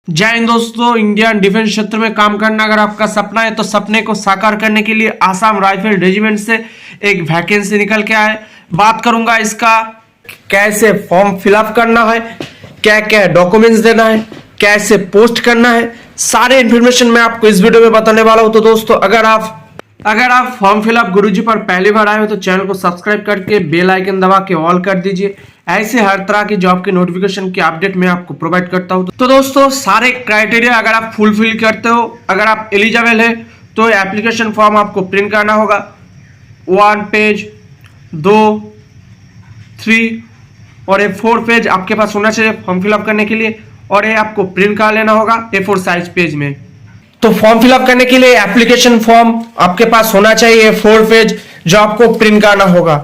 जय हिंद दोस्तों। Indian defence क्षेत्र में काम करना अगर आपका सपना है तो सपने को साकार करने के लिए आसाम राइफल रेजिमेंट से एक वैकेंसी निकल के आए। बात करूंगा इसका कैसे फॉर्म फिलअप करना है, क्या क्या डॉक्यूमेंट्स देना है, कैसे पोस्ट करना है, सारे इन्फॉर्मेशन मैं आपको इस वीडियो में बताने वाला हूं। तो दोस्तों अगर आप फॉर्म फिलअप गुरुजी पर पहली बार आए हो तो चैनल को सब्सक्राइब करके बेल आइकन दबा के ऑल कर दीजिए। ऐसे हर तरह की जॉब की नोटिफिकेशन की अपडेट मैं आपको प्रोवाइड करता हूं। तो दोस्तों सारे क्राइटेरिया अगर आप फुलफिल करते हो, अगर आप एलिजिबल है तो एप्लीकेशन फॉर्म आपको प्रिंट करना होगा। 1 पेज, 2, 3 और A4 पेज आपके पास होना चाहिए फॉर्म फिलअप करने के लिए, और ये आपको प्रिंट कर लेना होगा A4 साइज पेज में। तो फॉर्म फिलअप करने के लिए एप्लीकेशन फॉर्म आपके पास होना चाहिए 4 पेज, जो आपको प्रिंट करना होगा।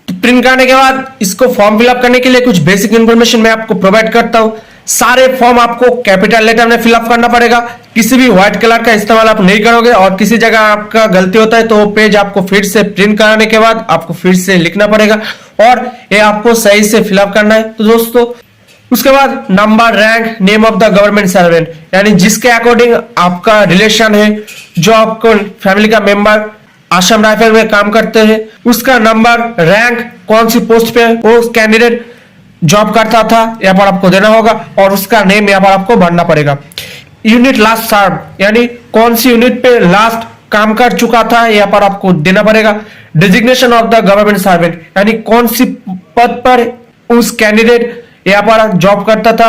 तो प्रिंट करने के बाद इसको फॉर्म फिलअप करने के लिए कुछ बेसिक इंफॉर्मेशन मैं आपको प्रोवाइड करता हूं। सारे फॉर्म आपको कैपिटल लेटर में फिलअप करना पड़ेगा। किसी भी व्हाइट कलर का इस्तेमाल आप नहीं करोगे, और किसी जगह आपका गलती होता है तो वो पेज आपको फिर से प्रिंट कराने के बाद आपको फिर से लिखना पड़ेगा, और ये आपको सही से फिलअप करना है। तो दोस्तों उसके बाद number, rank, name of the government servant, यानी जिसके अकॉर्डिंग आपका रिलेशन है, जो आपको फैमिली का मेंबर आसाम राइफल में काम करते हैं, उसका नंबर, रैंक, कौन सी पोस्ट पे वो कैंडिडेट जॉब करता था यहाँ पर आपको देना होगा, और उसका नेम यहाँ पर आपको भरना पड़ेगा। यूनिट लास्ट सर्व, यानी कौन सी यूनिट पे लास्ट काम कर चुका था यहाँ पर आपको देना पड़ेगा। Designation of the government servant, यानी कौन सी पद पर उस कैंडिडेट यहाँ पर जॉब करता था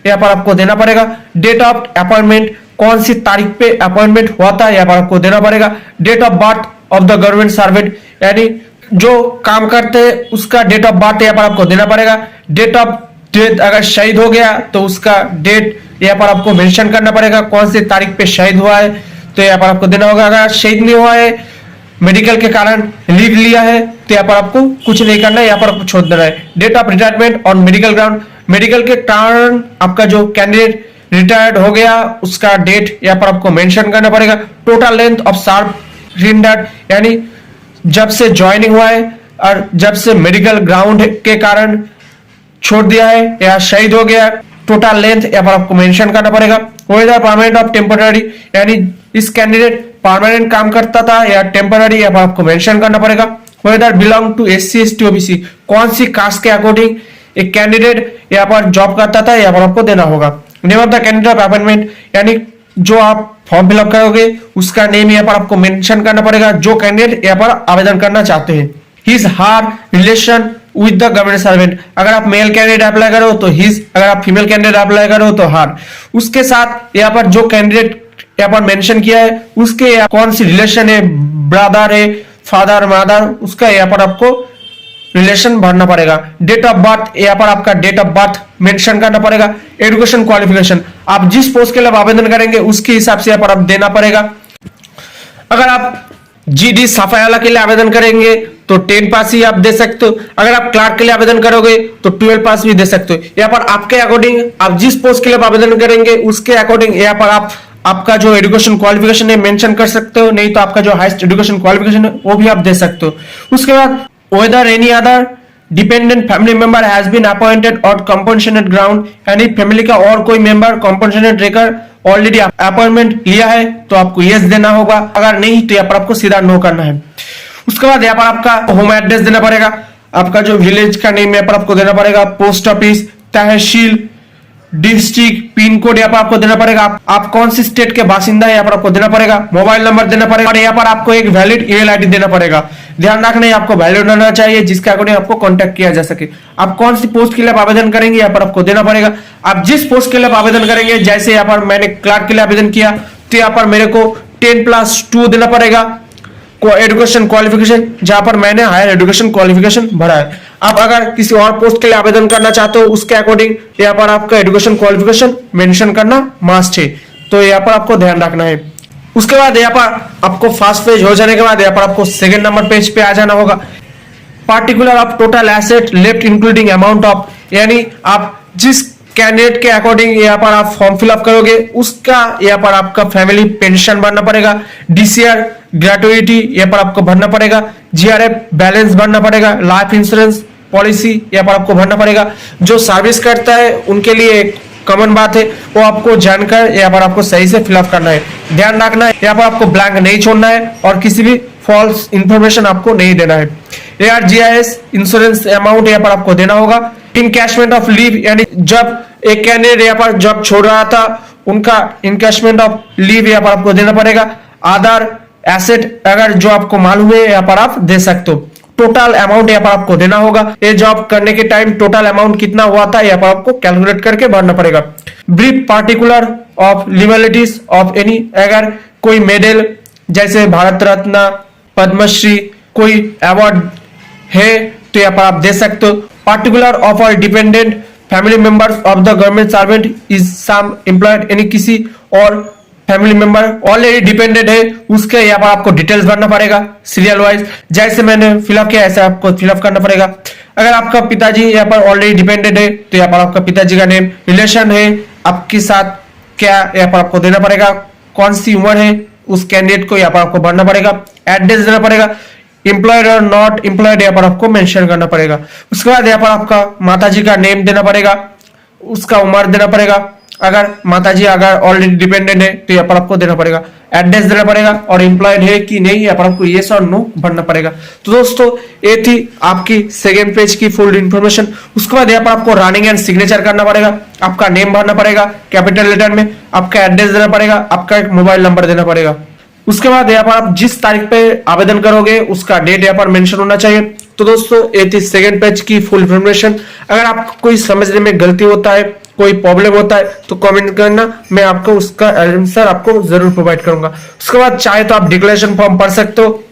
यहाँ पर आपको देना पड़ेगा। डेट ऑफ अपॉइंटमेंट, कौन सी तारीख पे अपॉइंटमेंट हुआ था यहाँ पर आपको देना पड़ेगा। Date of birth of the government servant, यानी जो काम करते हैं उसका डेट ऑफ बर्थ यहाँ पर आपको देना पड़ेगा। डेट ऑफ डेथ, अगर शहीद हो गया तो उसका डेट यहाँ पर आपको मेंशन करना पड़ेगा, कौन सी तारीख पे शहीद हुआ है तो यहाँ पर आपको देना होगा। अगर शहीद नहीं हुआ है, मेडिकल के कारण लीव लिया है, तो यहाँ पर आपको कुछ नहीं करना है, यहाँ पर आपको छोड़ देना है। Date of retirement on medical ground, medical के कारण आपका जो कैंडिडेट रिटायर्ड हो गया उसका डेट यहाँ पर आपको मेंशन करना पड़ेगा। टोटल लेंथ ऑफ सर्व रिंडर्ड, यानी जब से ज्वाइनिंग हुआ है और जब से मेडिकल ग्राउंड के कारण छोड़ दिया है या शहीद हो गया, टोटल लेंथ यहाँ पर आपको मेंशन करना पड़ेगा। वेदर परमानेंट ऑफ टेम्पररी, यानी इस कैंडिडेट परमानेंट काम करता था या टेम्पररी, यहाँ पर आपको मेंशन करना पड़ेगा। Whether belong to SC ST OBC, कौन सी कास्ट के अकॉर्डिंग एक कैंडिडेट यहाँ पर जॉब करता था यहाँ पर आपको देना होगा। Name of the candidate of appointment, यानी जो आप फॉर्म फिलअप करोगे उसका नेम यहाँ पर आपको मेंशन करना पड़ेगा, जो कैंडिडेट यहाँ पर आवेदन करना चाहते हैं। हिज हार relation with the government servant, अगर आप मेल कैंडिडेट अप्लाई करो तो हिज, अगर आप फीमेल कैंडिडेट अप्लाई करो तो हार। उसके साथ यहाँ पर जो कैंडिडेट यहाँ पर मेंशन किया है उसके कौन सी रिलेशन है, ब्रदर है, फादर, मदर, उसका यहाँ पर आपको रिलेशन भरना पड़ेगा। डेट ऑफ बर्थ, यहाँ पर आपका डेट ऑफ बर्थ मेंशन करना पड़ेगा। एजुकेशन क्वालिफिकेशन, आप जिस पोस्ट के लिए आवेदन करेंगे उसके हिसाब से यहाँ पर आप देना पड़ेगा। अगर आप GD सफायाला के लिए आवेदन करेंगे तो 10 पास ही आप दे सकते हो। अगर आप क्लार्क के लिए आवेदन करोगे तो 12 पास भी दे सकते हो। यहाँ पर आपके अकॉर्डिंग आप जिस पोस्ट के लिए आवेदन करेंगे उसके अकॉर्डिंग यहाँ पर आपका जो एजुकेशन क्वालिफिकेशन है मेंशन कर सकते हो, नहीं तो आपका जो हाईएस्ट एजुकेशन क्वालिफिकेशन है वो भी आप दे सकते हो। उसके बाद whether any other dependent family member has been appointed or compassionate ground, यानी फैमिली का और कोई मेंबर कंपनसेटेड रेकर ऑलरेडी अपॉइंटमेंट लिया है तो आपको यस देना होगा, अगर नहीं तो यहाँ पर आपको सीधा नो करना है। उसके बाद यहाँ पर आपका होम एड्रेस देना पड़ेगा, आपका जो विलेज का नेम यहाँ पर आपको देना पड़ेगा, पोस्ट ऑफिस, तहसील, डिस्ट्रिक्ट, पिन कोड यहाँ पर आपको देना पड़ेगा। आप कौन सी स्टेट के बासिंदा है यहाँ पर आपको देना पड़ेगा। मोबाइल नंबर देना पड़ेगा, और यहाँ पर आपको एक वैलिड ईमेल आईडी देना पड़ेगा। ध्यान रखना है आपको वैलिड होना चाहिए जिसके अकॉर्डिंग आपको कांटेक्ट किया जा सके। आप कौन सी पोस्ट के लिए आवेदन करेंगे यहाँ पर आपको देना पड़ेगा। आप जिस पोस्ट के लिए आवेदन करेंगे, जैसे यहाँ पर मैंने क्लार्क के लिए आवेदन किया तो यहाँ पर मेरे को 10+2 देना पड़ेगा एजुकेशन क्वालिफिकेशन, जहां पर मैंने हायर एजुकेशन क्वालिफिकेशन भरा है। आप अगर किसी और पोस्ट के लिए आवेदन करना चाहते हो उसके अकॉर्डिंग यहाँ पर आपका एजुकेशन क्वालिफिकेशन मेंशन करना मस्ट है, तो यहाँ पर आपको ध्यान रखना है। उसके बाद यहाँ पर आपको फर्स्ट पेज हो जाने के बाद यहाँ पर आपको सेकंड नंबर पेज पे आ जाना होगा। Particular of total asset left including amount of, यानी आप जिस कैंडिडेट के अकॉर्डिंग यहाँ पर आप फॉर्म फिलअप करोगे उसका यहाँ पर आपका फैमिली पेंशन भरना पड़ेगा। DCR ग्रेट्युटी यहाँ पर आपको भरना पड़ेगा। GRF बैलेंस भरना पड़ेगा। लाइफ इंश्योरेंस पॉलिसी यहाँ पर आपको भरना पड़ेगा। जो सर्विस करता है उनके लिए कॉमन बात है वो आपको जानकर यहाँ पर आपको सही से फिलअप करना है। ध्यान रखना है यहाँ पर आपको ब्लैंक नहीं छोड़ना है और किसी भी फॉल्स इंफॉर्मेशन आपको नहीं देना है। ARGIS इंश्योरेंस अमाउंट यहाँ पर आपको देना होगा। इनकैशमेंट ऑफ लीव यानी जब एक कैंडिडेट यहाँ पर जॉब छोड़ रहा था उनका इनकैशमेंट ऑफ लीव यहाँ पर आपको देना पड़ेगा। आधार एसेट अगर जो आपको मालूम है यहाँ पर आप दे सकते हो। टोटल अमाउंट यहाँ पर आपको देना होगा। ये जॉब करने के टाइम टोटल अमाउंट कितना हुआ था यहाँ पर आपको कैलकुलेट करके भरना पड़ेगा। Brief particular of liberties of any अगर कोई मेडल जैसे भारत रत्न पद्मश्री कोई अवार्ड है तो यहाँ पर आप दे सकते हो। Particular of are dependent family members of the government servant is some employed यानी किसी और फैमिली मेंबर ऑलरेडी डिपेंडेंट है उसके यहाँ पर आपको डिटेल्स भरना पड़ेगा सीरियल वाइज। जैसे मैंने फिलअप किया ऐसे आपको फिलअप करना पड़ेगा। अगर आपका पिताजी यहाँ पर ऑलरेडी डिपेंडेंट है तो यहाँ पर आपका पिताजी का नेम, रिलेशन है आपके साथ क्या यहाँ पर आपको देना पड़ेगा, कौन सी उम्र है उस कैंडिडेट को यहाँ पर आपको भरना पड़ेगा। एड्रेस देना पड़ेगा। एम्प्लॉयड और नॉट एम्प्लॉयड यहाँ पर आपको मेंशन करना पड़ेगा। उसके बाद यहाँ पर आपका माताजी का नेम देना पड़ेगा, उसका उम्र देना पड़ेगा। अगर माताजी अगर ऑलरेडी डिपेंडेंट है तो यहाँ पर आपको देना पड़ेगा। एड्रेस देना पड़ेगा और एम्प्लॉयड है कि नहीं यहाँ पर आपको येस और नो भरना पड़ेगा। तो दोस्तों ये थी आपकी सेकेंड पेज की फुल इंफॉर्मेशन। उसके बाद यहाँ पर आपको रनिंग एंड सिग्नेचर करना पड़ेगा। आपका नेम भरना पड़ेगा कैपिटल लेटर में, आपका एड्रेस देना पड़ेगा, आपका एक मोबाइल नंबर देना पड़ेगा। उसके बाद यहाँ पर आप जिस तारीख पे आवेदन करोगे उसका डेट यहाँ पर मेंशन होना चाहिए। तो दोस्तों ये थी सेकेंड पेज की फुल इंफॉर्मेशन। अगर आपको कोई समझने में गलती होता है कोई प्रॉब्लम होता है तो कमेंट करना, मैं आपको उसका आंसर आपको जरूर प्रोवाइड करूंगा। उसके बाद चाहे तो आप डिक्लेरेशन फॉर्म भर सकते हो,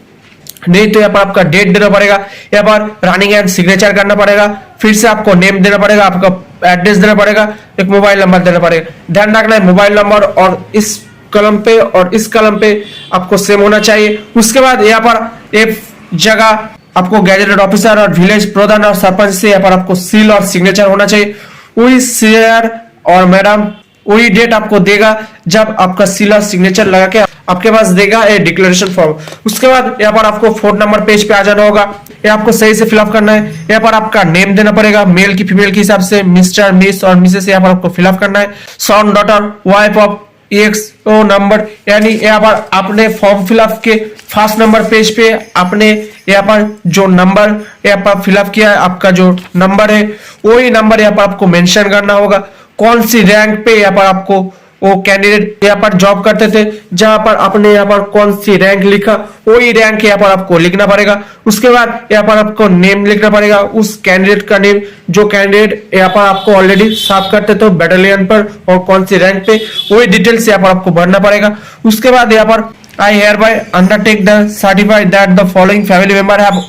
नहीं तो यहाँ पर आपका डेट देना पड़ेगा, यहाँ पर रनिंग एंड सिग्नेचर करना पड़ेगा, फिर से आपको नेम देना पड़ेगा, आपका एड्रेस देना पड़ेगा, एक मोबाइल नंबर देना पड़ेगा। ध्यान रखना है मोबाइल नंबर और इस कलम पे और इस कलम पे आपको सेम होना चाहिए। उसके बाद यहाँ पर एक जगह आपको गैजेटेड ऑफिसर और विलेज प्रधान और सरपंच से यहाँ पर आपको सील और सिग्नेचर होना चाहिए। वही सर और मैडम वही डेट आपको देगा जब आपका सील और सिग्नेचर लगा के आपके पास देगा ए डिक्लेरेशन फॉर्म। उसके बाद यहाँ पर आपको 4 नंबर पेज पे आ जाना होगा। ये आपको सही से फिलअप करना है। यहाँ पर आपका नेम देना पड़ेगा, मेल की फीमेल के हिसाब से मिस्टर मिस और मिसेस यहाँ पर आपको फिलअप करना है। Son daughter wife of EXO number यानी यहाँ पर आपने फॉर्म फिलअप के फर्स्ट नंबर पेज पे आपने यहाँ पर जो नंबर यहाँ पर फिलअप किया है आपका जो नंबर है वही नंबर यहाँ पर आपको मेंशन करना होगा। कौन सी रैंक पे यहाँ पर आपको वो कैंडिडेट यहाँ पर जॉब करते थे, जहां पर आपने यहाँ पर कौन सी रैंक लिखा वही रैंक यहाँ पर आपको लिखना पड़ेगा। उसके बाद यहाँ पर आपको नेम लिखना पड़ेगा, उस कैंडिडेट का नेम जो कैंडिडेट यहाँ पर आपको ऑलरेडी सर्व करते थे बैटालियन पर और कौन सी रैंक पे वही डिटेल्स यहाँ पर आपको भरना पड़ेगा। उसके बाद यहाँ पर I hereby undertake the certify that the following family member have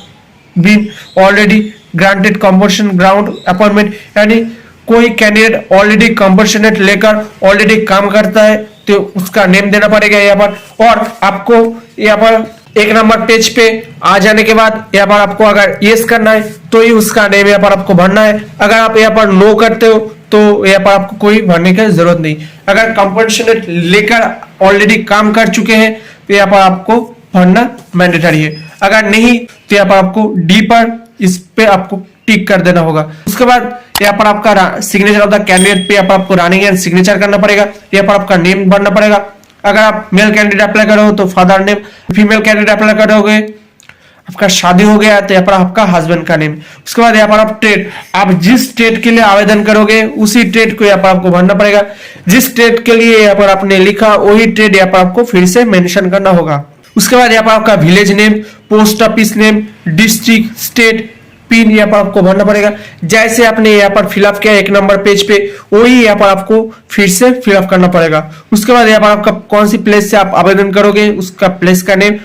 been already granted compensation ground appointment यानी कोई कैंडिडेट ऑलरेडी कंपनसेट लेकर ऑलरेडी काम करता है तो उसका नेम देना पड़ेगा यहाँ पर। और आपको यहाँ पर 1 नंबर पेज पे आ जाने के बाद यहाँ पर आपको अगर यस करना है तो ही उसका नेम यहाँ पर आपको भरना है। अगर आप यहाँ पर नो करते हो तो यहाँ पर आपको कोई भरने की जरूरत नहीं। अगर कंपनसेट लेकर ऑलरेडी काम कर चुके हैं तो यहाँ पर आपको भरना मैंडेटरी है। अगर नहीं तो यहाँ पर आपको डी पर इस पे आपको टिक कर देना होगा। उसके बाद यहाँ पर आपका सिग्नेचर ऑफ द कैंडिडेट पे यहाँ पर आपको रनिंग एंड सिग्नेचर करना पड़ेगा। यहाँ पर आपका नेम भरना पड़ेगा। अगर आप मेल कैंडिडेट अप्लाई करो तो father name, female candidate apply करोगे आपका शादी हो गया तो यहाँ पर आपका हस्बैंड का नेम। उसके बाद यहाँ पर आप ट्रेड, आप जिस ट्रेड के लिए आवेदन करोगे उसी ट्रेड को यहाँ पर आपको भरना पड़ेगा। जिस ट्रेड के लिए यहाँ पर आपने लिखा वही ट्रेड यहाँ पर आपको फिर से मेंशन करना होगा। उसके बाद यहाँ पर आपका village name, post office name, district, state, pin यहाँ पर आपको भरना पड़ेगा। जैसे आपने यहाँ पर फिलअप किया 1 नंबर पेज पे वही यहाँ पर आपको फिर से फिलअप करना पड़ेगा। उसके बाद यहाँ पर आपका कौन सी प्लेस से आप आवेदन करोगे उसका प्लेस का नेम।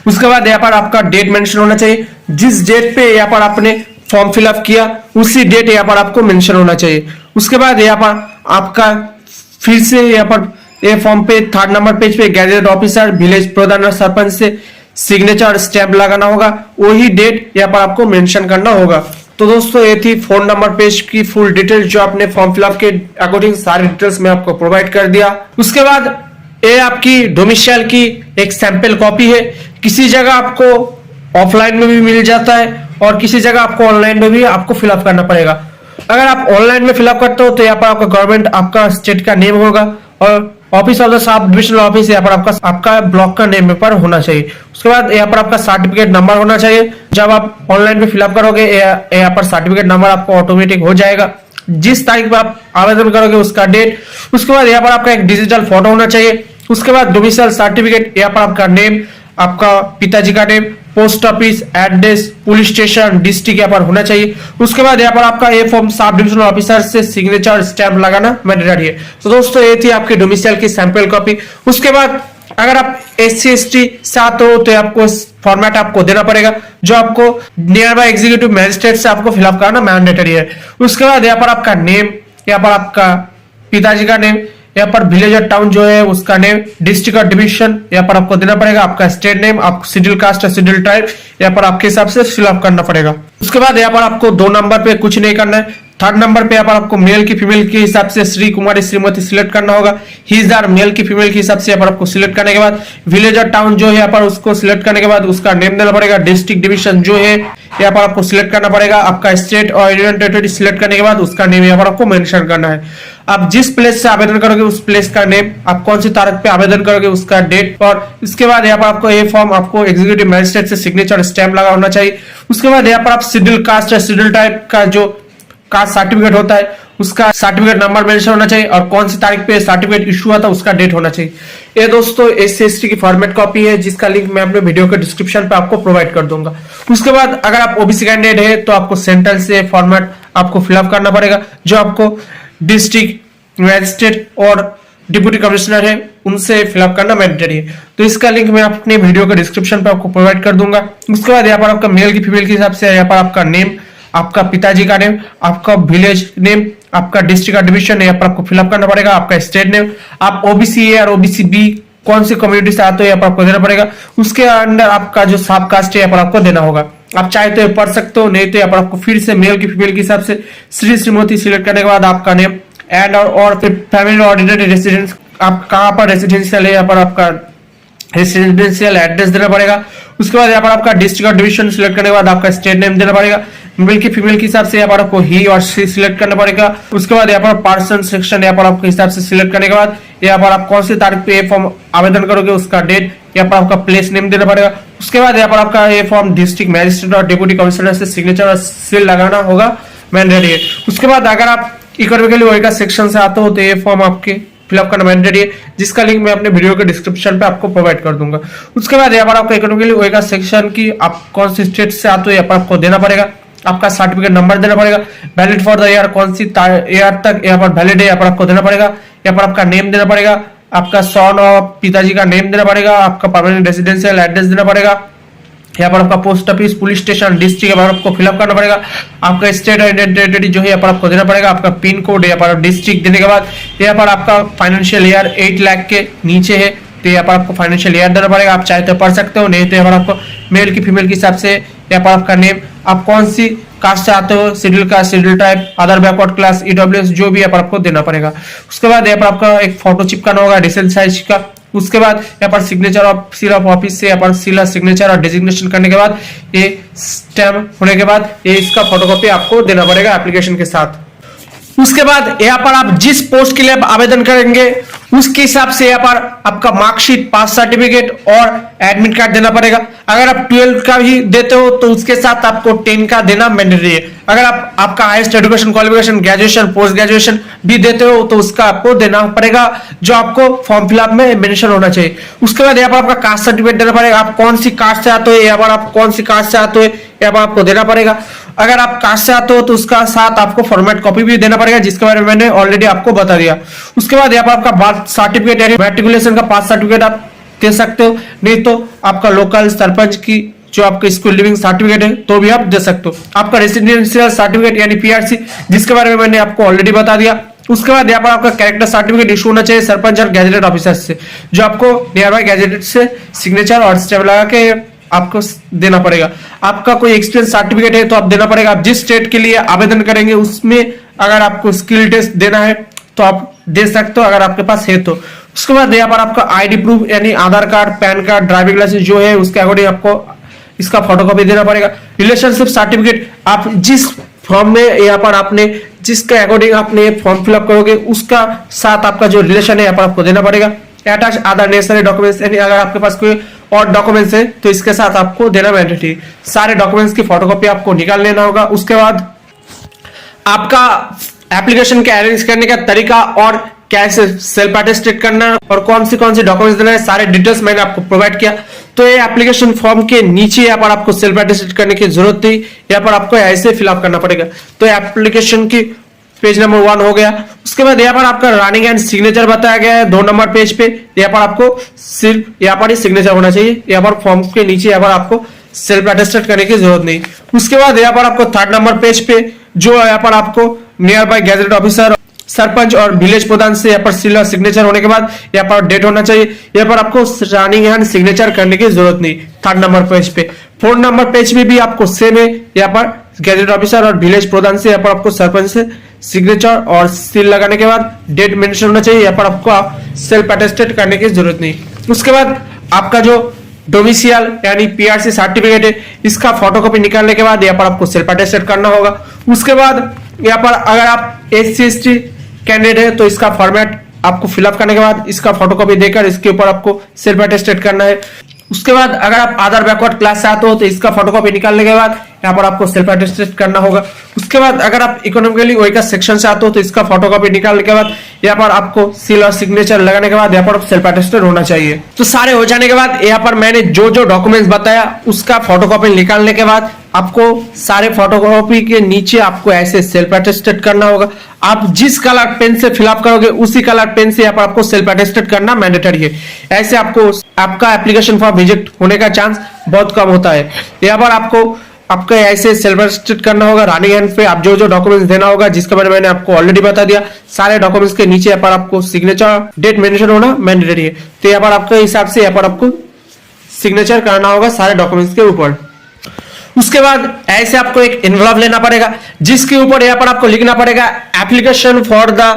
उसके बाद यहाँ पर आपका डेट मेंशन होना चाहिए। जिस डेट पे यहाँ पर आपने फॉर्म फिलअप किया उसी डेट यहाँ पर आपको मेंशन होना चाहिए। उसके बाद यहाँ पर आपका फिर से यहाँ पर ये फॉर्म पे 3rd नंबर पेज पे गैजेटेड ऑफिसर, विलेज प्रधान और सरपंच से सिग्नेचर और स्टैंप लगाना होगा, वही डेट यहाँ पर आपको मेंशन करना होगा। तो दोस्तों ये थी 4 नंबर पेज की फुल डिटेल्स जो आपने फॉर्म फिलअप के अकॉर्डिंग सारी डिटेल्स में आपको प्रोवाइड कर दिया। उसके बाद ये आपकी डोमिसाइल की एक सैंपल कॉपी है। किसी जगह आपको ऑफलाइन में भी मिल जाता है और किसी जगह आपको ऑनलाइन में भी आपको फिलअप करना पड़ेगा। अगर आप ऑनलाइन में फिलअप करते हो तो यहाँ पर आपका गवर्नमेंट आपका स्टेट का नेम होगा और office of the sub divisional office यहाँ पर आपका ब्लॉक का नेम पर होना चाहिए। उसके बाद यहाँ पर आपका सर्टिफिकेट नंबर होना चाहिए। जब आप ऑनलाइन में फिलअप करोगे यहाँ पर सर्टिफिकेट नंबर आपको ऑटोमेटिक हो जाएगा। जिस तारीख में आप आवेदन करोगे उसका डेट, उसके बाद यहाँ पर आपका एक डिजिटल फोटो होना चाहिए। उसके बाद डोमिसाइल सर्टिफिकेट, यहाँ पर आपका नेम, आपका पिताजी का name, post office address, police station, district यहाँ पर होना चाहिए। उसके बाद यहाँ पर आपका ये फॉर्म सब डिविजनल ऑफिसर से सिग्नेचर स्टैंप लगाना मैंडेटरी है। तो दोस्तों ये थी आपकी डोमिसाइल की सैंपल कॉपी। उसके बाद अगर आप SC ST से आते हो तो आपको फॉर्मेट आपको देना पड़ेगा जो आपको नियर बाय एग्जीक्यूटिव मैजिस्ट्रेट से आपको फिलअप करना मैंडेटरी है। उसके बाद यहाँ पर आपका नेम, यहाँ पर आपका पिताजी का नेम, यहाँ पर विलेज और टाउन जो है उसका नेम, डिस्ट्रिक्ट और डिवीजन यहाँ पर आपको देना पड़ेगा, आपका स्टेट नेम, आप शेड्यूल कास्ट और शेड्यूल ट्राइब यहाँ पर आपके हिसाब से फिलअप करना पड़ेगा। उसके बाद यहाँ पर आपको 2 नंबर पे कुछ नहीं करना है। 3rd नंबर पे यहाँ पर आपको मेल की फीमेल के हिसाब से श्री कुमारी श्रीमती सिलेक्ट करना होगा। ही इज आर मेल की फीमेल के हिसाब से यहाँ पर आपको सिलेक्ट करने के बाद विलेज और टाउन जो है यहाँ पर उसको सिलेक्ट करने के बाद उसका नेम देना पड़ेगा। डिस्ट्रिक्ट डिवीजन जो है यहाँ पर आपको सिलेक्ट करना पड़ेगा। आपका स्टेट और यूनियन टेरिटरी सिलेक्ट करने के बाद उसका नेम यहाँ पर आपको मेंशन करना है। आप जिस प्लेस से आवेदन करोगे उस प्लेस का नेम, आप कौन सी तारीख पे आवेदन करोगे उसका डेट, और इसके बाद यहाँ पर आपको ये फॉर्म आपको एग्जीक्यूटिव मैजिस्ट्रेट से सिग्नेचर स्टैंप लगा होना चाहिए। उसके बाद यहाँ पर आप शेड्यूल कास्ट या शेड्यूल टाइप का जो कास्ट सर्टिफिकेट होता है उसका सर्टिफिकेट नंबर मेंशन होना चाहिए और कौन सी तारीख पे सर्टिफिकेट इशू हुआ था उसका डेट होना चाहिए। ये दोस्तों SC ST की फॉर्मेट कॉपी है जिसका लिंक मैं अपने वीडियो के डिस्क्रिप्शन पे आपको प्रोवाइड कर दूंगा। उसके बाद अगर आप OBC कैंडिडेट है तो आपको सेंट्रल से फॉर्मेट आपको फिलअप करना पड़ेगा जो आपको डिस्ट्रिक्ट मैजिस्ट्रेट और डिप्यूटी कमिश्नर है उनसे फिलअप करना मैंडेटरी है। तो इसका लिंक मैं अपने वीडियो के डिस्क्रिप्शन पे आपको प्रोवाइड कर दूंगा। उसके बाद यहाँ पर आपका मेल की फीमेल के हिसाब से यहाँ पर आपका नेम, आपका पिताजी का नेम, आपका विलेज नेम, आपका डिस्ट्रिक्ट का डिवीजन यहाँ पर आपको फिलअप करना पड़ेगा। आपका स्टेट नेम, आप OBC A और OBC B कौन सी कम्युनिटी से आते हो यहाँ पर आपको देना पड़ेगा। उसके अंदर आपका जो सब कास्ट है यहाँ पर आपको देना होगा। आप चाहे तो पढ़ सकते हो, नहीं तो यहाँ पर आपको फिर से मेल की फीमेल के हिसाब से श्री श्रीमती सिलेक्ट करने के बाद आपका नेम एंड और फिर फैमिली ऑर्डिनरी रेसिडेंस, आप कहाँ पर रेसिडेंशियल है यहाँ पर आपका रेसिडेंशियल एड्रेस देना पड़ेगा। उसके बाद यहाँ पर आपका डिस्ट्रिक्ट और डिवीजन सिलेक्ट करने के बाद आपका स्टेट नेम देना पड़ेगा। मेल की फीमेल के हिसाब से यहाँ पर आपको ही और शी सिलेक्ट करना पड़ेगा। उसके बाद यहाँ पर पर्सन सेक्शन यहाँ पर आपके हिसाब से सिलेक्ट करने के बाद यहाँ पर आप कौन सी तारीख पे ये फॉर्म आवेदन करोगे उसका डेट, यहाँ पर आपका प्लेस नेम देना पड़ेगा। उसके बाद यहाँ पर आपका ये फॉर्म डिस्ट्रिक्ट मैजिस्ट्रेट और डिप्यूटी कमिश्नर से सिग्नेचर और सील लगाना होगा मैंडेटरी है। उसके बाद अगर आप इकोनॉमिकली वीकर सेक्शन से आते हो तो ये फॉर्म आपके फिलअप करना मैंडेटरी है जिसका लिंक मैं अपने वीडियो के डिस्क्रिप्शन पे आपको प्रोवाइड कर दूंगा। उसके बाद यहाँ पर आपका इकोनॉमिकली वीकर सेक्शन की आप कौन सी स्टेट से आते हो यहाँ पर आपको देना पड़ेगा। आपका सर्टिफिकेट नंबर देना पड़ेगा, वैलिड फॉर द ईयर, कौन सी ईयर तक यहाँ पर वैलिड है यहाँ पर आपको देना पड़ेगा। यहाँ पर आपका नेम देना पड़ेगा, आपका सन और पिताजी का नेम देना पड़ेगा, आपका परमानेंट रेसिडेंशियल एड्रेस देना पड़ेगा। यहाँ पर आपका post office, police station, district यहाँ पर आपको फिलअप करना पड़ेगा। आपका स्टेट और आइडेंटिटी जो है यहाँ पर आपको देना पड़ेगा। आपका पिन कोड यहाँ पर डिस्ट्रिक्ट देने के बाद यहाँ पर आपका फाइनेंशियल ईयर 8 लाख के नीचे है तो यहाँ पर आपको फाइनेंशियल ईयर देना पड़ेगा। आप चाहे तो पढ़ सकते हो, नहीं तो यहाँ पर आपको मेल की फीमेल के हिसाब से यहाँ पर आपका नेम, आप कौन सी कास्ट से आते हो, schedule caste, schedule type, other backward class, EWS जो भी यहाँ पर आपको देना पड़ेगा। उसके बाद यहाँ पर आपका एक फोटो चिपकाना होगा डिसेंट साइज का। उसके बाद यहाँ पर signature of seal of office से यहाँ पर सील सिग्नेचर और डेजिग्नेशन करने के बाद ये स्टैम्प होने के बाद ये इसका फोटोकॉपी आपको देना पड़ेगा एप्लीकेशन के साथ। उसके बाद यहाँ पर आप जिस पोस्ट के लिए आप आवेदन करेंगे उसके हिसाब से यहाँ पर आपका मार्कशीट, पास सर्टिफिकेट और एडमिट कार्ड देना पड़ेगा। अगर आप 12 का भी देते हो तो उसके साथ आपको 10 का देना मैंडेटरी है। अगर आप आपका highest education qualification, graduation, post graduation भी देते हो तो उसका आपको देना पड़ेगा जो आपको फॉर्म फिलअप में मेंशन होना चाहिए। उसके बाद यहाँ पर आपका कास्ट सर्टिफिकेट देना पड़ेगा, आप कौन सी कास्ट से आते हो, यहाँ पर आप कौन सी कास्ट से आते हो यहाँ पर आपको देना पड़ेगा। अगर आप कास्ट से आते हो तो उसका साथ आपको फॉर्मेट कॉपी भी देना पड़ेगा जिसके बारे में मैंने ऑलरेडी आपको बता दिया। उसके बाद यहाँ पर आपका बर्थ सर्टिफिकेट यानी मैट्रिकुलेशन का पास सर्टिफिकेट आप दे सकते हो, नहीं तो आपका लोकल सरपंच की जो आपका स्कूल लिविंग सर्टिफिकेट है तो भी आप दे सकते हो। आपका रेसिडेंशियल सर्टिफिकेट यानी PRC जिसके बारे में मैंने आपको ऑलरेडी बता दिया। उसके बाद यहाँ पर आपका कैरेक्टर सर्टिफिकेट इशू होना चाहिए सरपंच और गैजेटेड ऑफिसर से, जो आपको नियर बाय गैजेटेड से सिग्नेचर और स्टैम्प लगा के आपको देना पड़ेगा। आपका कोई एक्सपीरियंस सर्टिफिकेट है तो आप देना पड़ेगा। आप जिस स्टेट के लिए आवेदन करेंगे उसमें अगर आपको स्किल टेस्ट देना है तो आप दे सकते हो अगर आपके पास है तो। उसके बाद यहाँ पर आपका ID प्रूफ यानी Aadhaar card, PAN card, driving licence जो है उसके अकॉर्डिंग आपको इसका फोटोकॉपी देना पड़ेगा। रिलेशनशिप सर्टिफिकेट, आप जिस फॉर्म में यहाँ पर आपने जिसके अकॉर्डिंग आपने फॉर्म फिलअप करोगे उसका साथ आपका जो रिलेशन है यहाँ पर आपको देना पड़ेगा। अटैच अदर नेसेसरी डॉक्यूमेंट्स, यानी अगर आपके पास कोई और डॉक्यूमेंट्स है तो इसके साथ आपको देना मैंडेटरी। सारे डॉक्यूमेंट्स की फोटोकॉपी आपको निकाल लेना होगा। उसके बाद आपका एप्लीकेशन के अरेंज करने का तरीका और कैसे सेल्फ अटेस्टेड करना और कौन सी डॉक्यूमेंट्स देना है, सारे डिटेल्स मैंने आपको प्रोवाइड किया। तो ये एप्लीकेशन फॉर्म के नीचे यहाँ पर आपको सेल्फ अटेस्टेड करने की जरूरत थी, यहाँ पर आपको ऐसे फिलअप करना पड़ेगा। तो एप्लीकेशन की पेज नंबर 1 हो गया। उसके बाद यहाँ पर आपका रनिंग एंड सिग्नेचर बताया गया है 2 नंबर पेज पे। यहाँ पर आपको सिर्फ यहाँ पर ही सिग्नेचर होना चाहिए, यहाँ पर फॉर्म के नीचे यहाँ पर आपको सेल्फ अटेस्टेड करने की जरूरत नहीं। उसके बाद यहाँ पर आपको 3rd नंबर पेज पे जो यहाँ पर आपको near by gadget officer, sarpanch और विलेज प्रधान से यहाँ पर सील और सिग्नेचर होने के बाद यहाँ पर डेट होना चाहिए। यहाँ पर आपको रनिंग एंड सिग्नेचर करने की जरूरत नहीं 3rd नंबर पेज पे। 4th नंबर पेज पे भी आपको सेम है, यहाँ पर गैजेट ऑफिसर और विलेज प्रधान से यहाँ पर आपको सरपंच से सिग्नेचर और सील लगाने के बाद डेट मेंशन होना चाहिए। यहाँ पर आपको सेल्फ अटेस्टेड करने की जरूरत नहीं। उसके बाद आपका जो डोमिसियल यानी पीआरसी सर्टिफिकेट है, इसका फोटोकॉपी निकालने के बाद यहाँ पर आपको सेल्फ अटेस्टेड करना होगा। उसके बाद यहाँ पर अगर आप SC/ST कैंडिडेट है तो इसका फॉर्मेट आपको फिलअप करने के बाद इसका फोटोकॉपी देकर इसके ऊपर आपको सेल्फ अटेस्टेड करना है। उसके बाद अगर आप अदर बैकवर्ड क्लास से आते हो तो इसका फोटोकॉपी निकालने के बाद यहाँ पर आपको सेल्फ अटेस्टेड करना होगा। उसके बाद अगर आप इकोनॉमिकली वीकर सेक्शन से आते हो तो इसका फोटोकॉपी निकालने के बाद यहाँ पर आपको सील और सिग्नेचर लगाने के बाद यहाँ पर सेल्फ अटेस्टेड होना चाहिए। तो सारे हो जाने के बाद यहाँ पर मैंने जो डॉक्यूमेंट्स बताया उसका फोटोकॉपी निकालने के बाद आपको सारे फोटोकॉपी के नीचे आपको ऐसे सेल्फ अटेस्टेड करना होगा। आप जिस कलर पेन से फिलअप करोगे उसी कलर पेन से यहाँ पर आपको सेल्फ अटेस्टेड करना मैंडेटरी है। ऐसे आपको आपका एप्लीकेशन फॉर्म रिजेक्ट होने का चांस बहुत कम होता है। यहाँ पर आपको ऐसे सेल्फ अटेस्टेड करना होगा। रनिंग एंड पे आप जो डॉक्यूमेंट्स देना होगा जिसके बारे में मैंने आपको ऑलरेडी बता दिया, सारे डॉक्यूमेंट्स के नीचे यहाँ पर आपको सिग्नेचर डेट मेंशन होना मैंडेटरी है। तो यहाँ पर आपके हिसाब से यहाँ पर आपको सिग्नेचर करना होगा सारे डॉक्यूमेंट्स के ऊपर। उसके बाद ऐसे आपको एक एनवलप लेना पड़ेगा जिसके ऊपर यहाँ पर आपको लिखना पड़ेगा application for the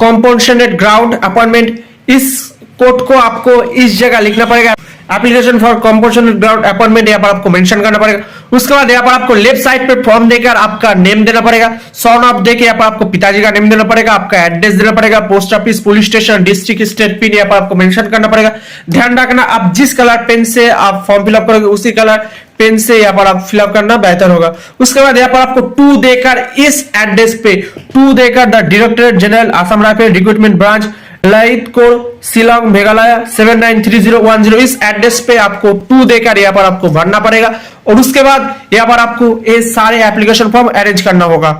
compensated ground appointment. इस कोड को आपको इस जगह लिखना पड़ेगा, application for compensated ground appointment यहाँ पर आपको मेंशन करना पड़ेगा। उसके बाद यहाँ पर आपको लेफ्ट साइड पे फॉर्म देकर आपका नेम देना पड़ेगा, सॉन ऑफ देके यहाँ पर आपको पिताजी का नेम देना पड़ेगा, आपका एड्रेस देना पड़ेगा, post office, police station, district, state pin यहाँ पर आपको मेंशन करना पड़ेगा। ध्यान रखना आप जिस कलर पेन से आप फॉर्म फिलअप करोगे उसी कलर पेन से यहाँ पर आप फिलअप करना बेहतर होगा। उसके बाद यहाँ पर आपको 2 देकर इस एड्रेस पे 2 देकर the directorate general Assam rifle recruitment branch Lalitpur Shillong Meghalaya 793010 इस एड्रेस पे आपको 2 देकर यहाँ पर आपको भरना पड़ेगा। और उसके बाद यहाँ पर आपको ये सारे एप्लीकेशन फॉर्म अरेंज करना होगा।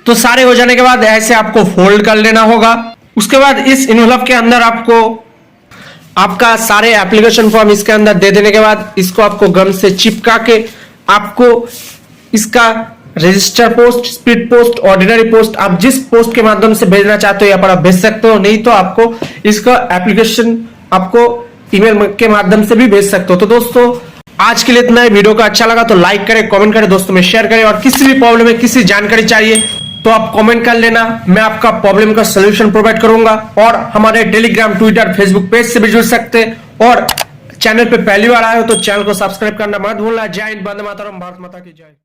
तो सारे हो जाने के बाद ऐसे आपको फोल्ड कर लेना होगा। उसके बाद इस एनवलप के अंदर आपको आपका सारे एप्लीकेशन फॉर्म इसके अंदर दे देने के बाद इसको आपको गम से चिपका के आपको इसका register post, speed post, ordinary post, आप जिस पोस्ट के माध्यम से भेजना चाहते हो यहाँ पर आप भेज सकते हो, नहीं तो आपको इसका एप्लीकेशन आपको ईमेल के माध्यम से भी भेज सकते हो। तो दोस्तों आज के लिए इतना ही। वीडियो का अच्छा लगा तो लाइक करें, कमेंट करें, दोस्तों में शेयर करें और किसी भी प्रॉब्लम में किसी जानकारी चाहिए तो आप कमेंट कर लेना, मैं आपका प्रॉब्लम का सलूशन प्रोवाइड करूंगा। और हमारे टेलीग्राम, ट्विटर, फेसबुक पेज से भी जुड़ सकते हैं। और चैनल पे पहली बार आए हो तो चैनल को सब्सक्राइब करना मत भूलना। जय हिंद, वंदे मातरम, भारत माता की जय।